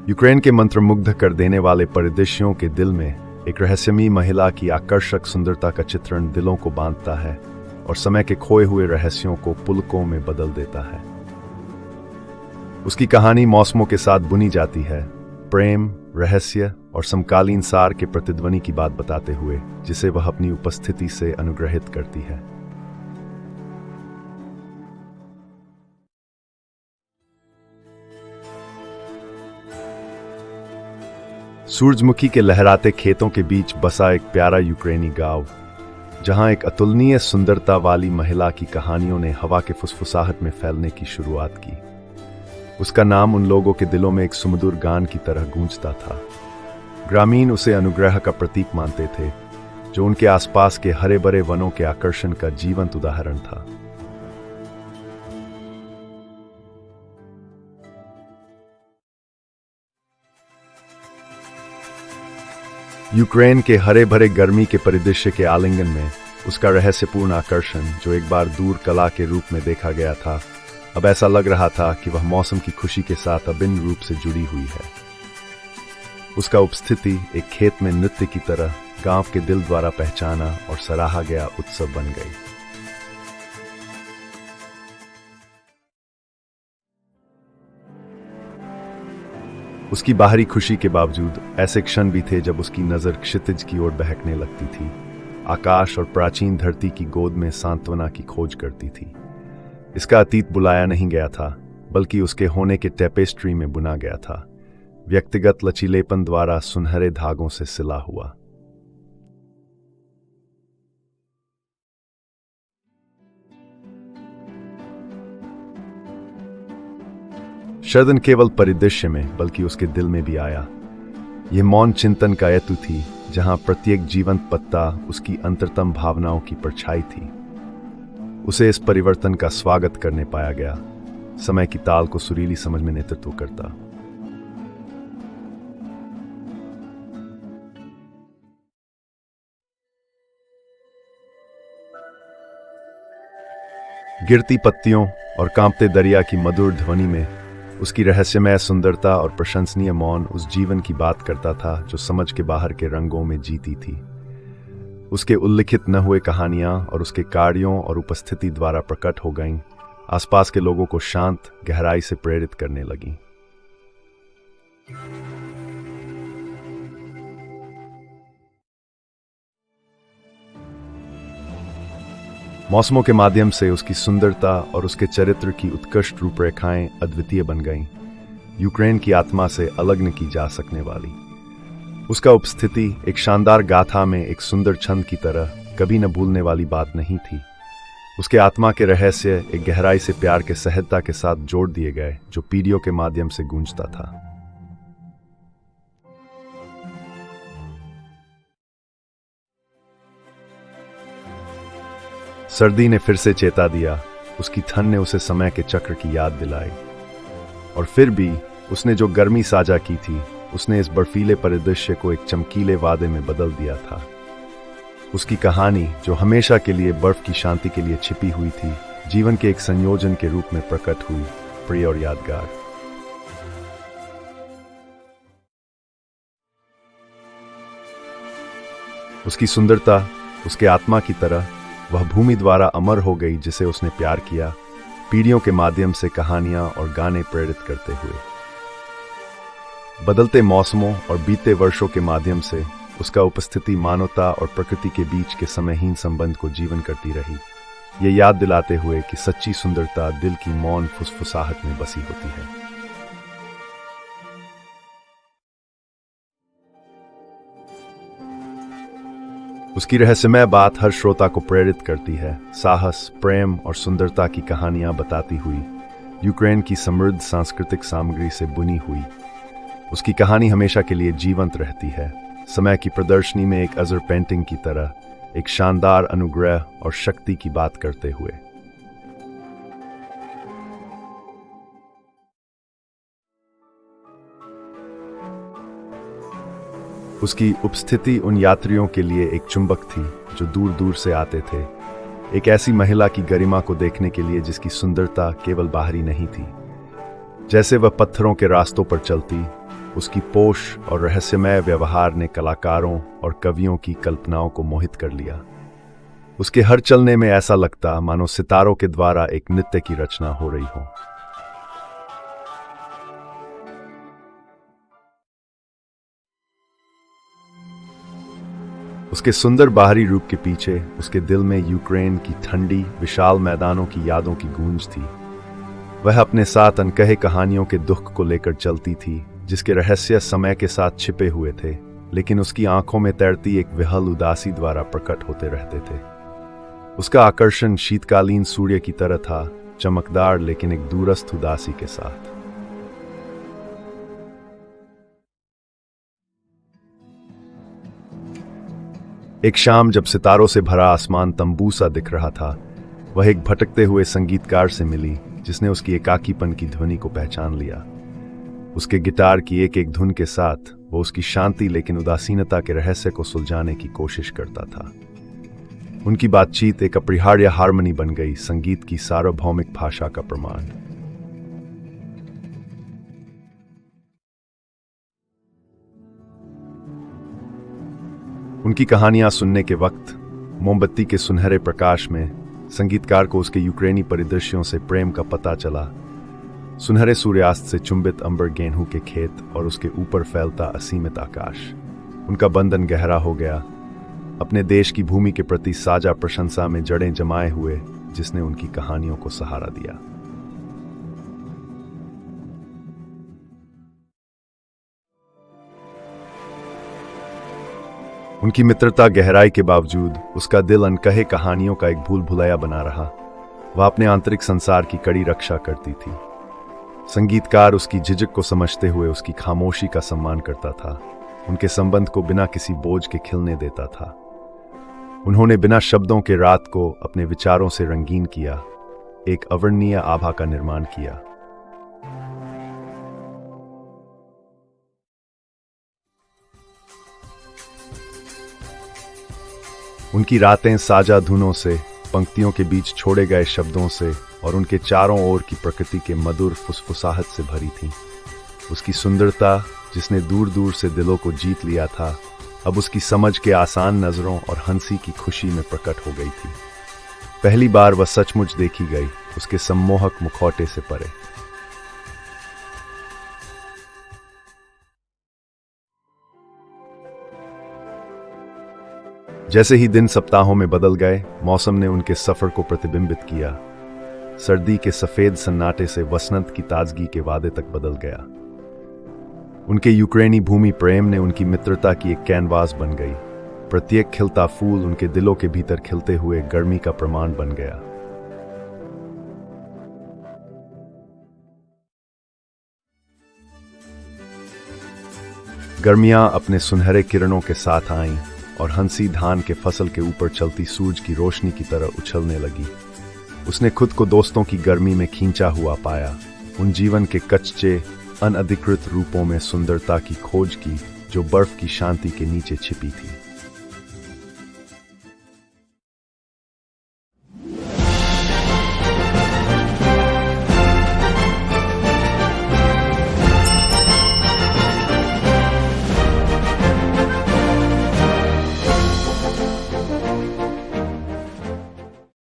Ukraine के मंत्रमुग्ध कर देने वाले परिदृश्यों के दिल में एक रहस्यमयी महिला की आकर्षक सुंदरता का चित्रण दिलों को बांधता है और समय के खोए हुए रहस्यों को पुलकों में बदल देता है। उसकी कहानी मौसमों के साथ बुनी जाती है, प्रेम, रहस्य और समकालीन सार के प्रतिध्वनि की बात बताते हुए, जिसे वह अपनी उपस्थिति से अनुग्रहित करती है। सूरजमुखी के लहराते खेतों के बीच बसा एक प्यारा यूक्रेनी गांव, जहां एक अतुलनीय सुंदरता वाली महिला की कहानियों ने हवा के फुसफुसाहट में फैलने की शुरुआत की। उसका नाम उन लोगों के दिलों में एक सुमधुर गान की तरह गूंजता था। ग्रामीण उसे अनुग्रह का प्रतीक मानते थे, जो उनके आसपास के हरे भरे वनों के आकर्षण का जीवंत उदाहरण था। यूक्रेन के हरे भरे गर्मी के परिदृश्य के आलिंगन में उसका रहस्यपूर्ण आकर्षण, जो एक बार दूर कला के रूप में देखा गया था, अब ऐसा लग रहा था कि वह मौसम की खुशी के साथ अभिन्न रूप से जुड़ी हुई है। उसका उपस्थिति एक खेत में नृत्य की तरह गांव के दिल द्वारा पहचाना और सराहा गया उत्सव बन गई। उसकी बाहरी खुशी के बावजूद ऐसे क्षण भी थे जब उसकी नजर क्षितिज की ओर बहकने लगती थी, आकाश और प्राचीन धरती की गोद में सांत्वना की खोज करती थी। इसका अतीत बुलाया नहीं गया था, बल्कि उसके होने के टेपेस्ट्री में बुना गया था, व्यक्तिगत लचीलेपन द्वारा सुनहरे धागों से सिला हुआ। शर्दन केवल परिदृश्य में बल्कि उसके दिल में भी आया। यह मौन चिंतन का हेतु थी, जहां प्रत्येक जीवंत पत्ता उसकी अंतरतम भावनाओं की परछाई थी। उसे इस परिवर्तन का स्वागत करने पाया गया, समय की ताल को सुरीली समझ में नेतृत्व करता। गिरती पत्तियों और कांपते दरिया की मधुर ध्वनि में उसकी रहस्यमय सुंदरता और प्रशंसनीय मौन उस जीवन की बात करता था जो समझ के बाहर के रंगों में जीती थी। उसके उल्लिखित न हुए कहानियां और उसके कार्यों और उपस्थिति द्वारा प्रकट हो गईं, आसपास के लोगों को शांत गहराई से प्रेरित करने लगीं। मौसमों के माध्यम से उसकी सुंदरता और उसके चरित्र की उत्कृष्ट रूपरेखाएं अद्वितीय बन गईं, यूक्रेन की आत्मा से अलग न की जा सकने वाली। उसका उपस्थिति एक शानदार गाथा में एक सुंदर छंद की तरह कभी न भूलने वाली बात नहीं थी। उसके आत्मा के रहस्य एक गहराई से प्यार के सहजता के साथ जोड़ दिए गए, जो पीढ़ियों के माध्यम से गूंजता था। सर्दी ने फिर से चेता दिया, उसकी ठंड ने उसे समय के चक्र की याद दिलाई। और फिर भी उसने जो गर्मी साझा की थी, उसने इस बर्फीले परिदृश्य को एक चमकीले वादे में बदल दिया था। उसकी कहानी, जो हमेशा के लिए बर्फ की शांति के लिए छिपी हुई थी, जीवन के एक संयोजन के रूप में प्रकट हुई, प्रिय और यादगार। उसकी सुंदरता उसके आत्मा की तरह वह भूमि द्वारा अमर हो गई, जिसे उसने प्यार किया, पीढ़ियों के माध्यम से कहानियां और गाने प्रेरित करते हुए। बदलते मौसमों और बीते वर्षों के माध्यम से उसका उपस्थिति मानवता और प्रकृति के बीच के समयहीन संबंध को जीवन करती रही, ये याद दिलाते हुए कि सच्ची सुंदरता दिल की मौन फुसफुसाहट में बसी होती है। उसकी रहस्यमय बात हर श्रोता को प्रेरित करती है, साहस, प्रेम और सुंदरता की कहानियां बताती हुई, यूक्रेन की समृद्ध सांस्कृतिक सामग्री से बुनी हुई। उसकी कहानी हमेशा के लिए जीवंत रहती है, समय की प्रदर्शनी में एक अजर पेंटिंग की तरह, एक शानदार अनुग्रह और शक्ति की बात करते हुए। उसकी उपस्थिति उन यात्रियों के लिए एक चुंबक थी जो दूर दूर से आते थे, एक ऐसी महिला की गरिमा को देखने के लिए जिसकी सुंदरता केवल बाहरी नहीं थी। जैसे वह पत्थरों के रास्तों पर चलती, उसकी पोश और रहस्यमय व्यवहार ने कलाकारों और कवियों की कल्पनाओं को मोहित कर लिया। उसके हर चलने में ऐसा लगता मानो सितारों के द्वारा एक नृत्य की रचना हो रही हो। उसके सुंदर बाहरी रूप के पीछे उसके दिल में यूक्रेन की ठंडी विशाल मैदानों की यादों की गूंज थी। वह अपने साथ अनकहे कहानियों के दुख को लेकर चलती थी, जिसके रहस्य समय के साथ छिपे हुए थे, लेकिन उसकी आंखों में तैरती एक विहल उदासी द्वारा प्रकट होते रहते थे। उसका आकर्षण शीतकालीन सूर्य की तरह था, चमकदार लेकिन एक दूरस्थ उदासी के साथ। एक शाम जब सितारों से भरा आसमान तंबू सा दिख रहा था, वह एक भटकते हुए संगीतकार से मिली जिसने उसकी एकाकीपन की ध्वनि को पहचान लिया। उसके गिटार की एक एक धुन के साथ वो उसकी शांति लेकिन उदासीनता के रहस्य को सुलझाने की कोशिश करता था। उनकी बातचीत एक अपरिहार्य हार्मनी बन गई, संगीत की सार्वभौमिक भाषा का प्रमाण। उनकी कहानियां सुनने के वक्त मोमबत्ती के सुनहरे प्रकाश में संगीतकार को उसके यूक्रेनी परिदृश्यों से प्रेम का पता चला। सुनहरे सूर्यास्त से चुंबित अंबर, गेहूं के खेत और उसके ऊपर फैलता असीमित आकाश। उनका बंधन गहरा हो गया, अपने देश की भूमि के प्रति साझा प्रशंसा में जड़ें जमाए हुए, जिसने उनकी कहानियों को सहारा दिया। उनकी मित्रता गहराई के बावजूद उसका दिल अनकहे कहानियों का एक भूल भुलैया बना रहा। वह अपने आंतरिक संसार की कड़ी रक्षा करती थी। संगीतकार उसकी झिझक को समझते हुए उसकी खामोशी का सम्मान करता था, उनके संबंध को बिना किसी बोझ के खिलने देता था। उन्होंने बिना शब्दों के रात को अपने विचारों से रंगीन किया, एक अवर्णनीय आभा का निर्माण किया। उनकी रातें साझा धुनों से, पंक्तियों के बीच छोड़े गए शब्दों से और उनके चारों ओर की प्रकृति के मधुर फुसफुसाहट से भरी थी। उसकी सुंदरता, जिसने दूर दूर से दिलों को जीत लिया था, अब उसकी समझ के आसान नजरों और हंसी की खुशी में प्रकट हो गई थी। पहली बार वह सचमुच देखी गई, उसके सम्मोहक मुखौटे से परे। जैसे ही दिन सप्ताहों में बदल गए, मौसम ने उनके सफर को प्रतिबिंबित किया। सर्दी के सफेद सन्नाटे से वसंत की ताजगी के वादे तक बदल गया। उनके यूक्रेनी भूमि प्रेम ने उनकी मित्रता की एक कैनवास बन गई। प्रत्येक खिलता फूल उनके दिलों के भीतर खिलते हुए गर्मी का प्रमाण बन गया। गर्मियां अपने सुनहरे किरणों के साथ आईं और हंसी धान के फसल के ऊपर चलती सूरज की रोशनी की तरह उछलने लगी। उसने खुद को दोस्तों की गर्मी में खींचा हुआ पाया, उन जीवन के कच्चे अनअधिकृत रूपों में सुंदरता की खोज की जो बर्फ की शांति के नीचे छिपी थी।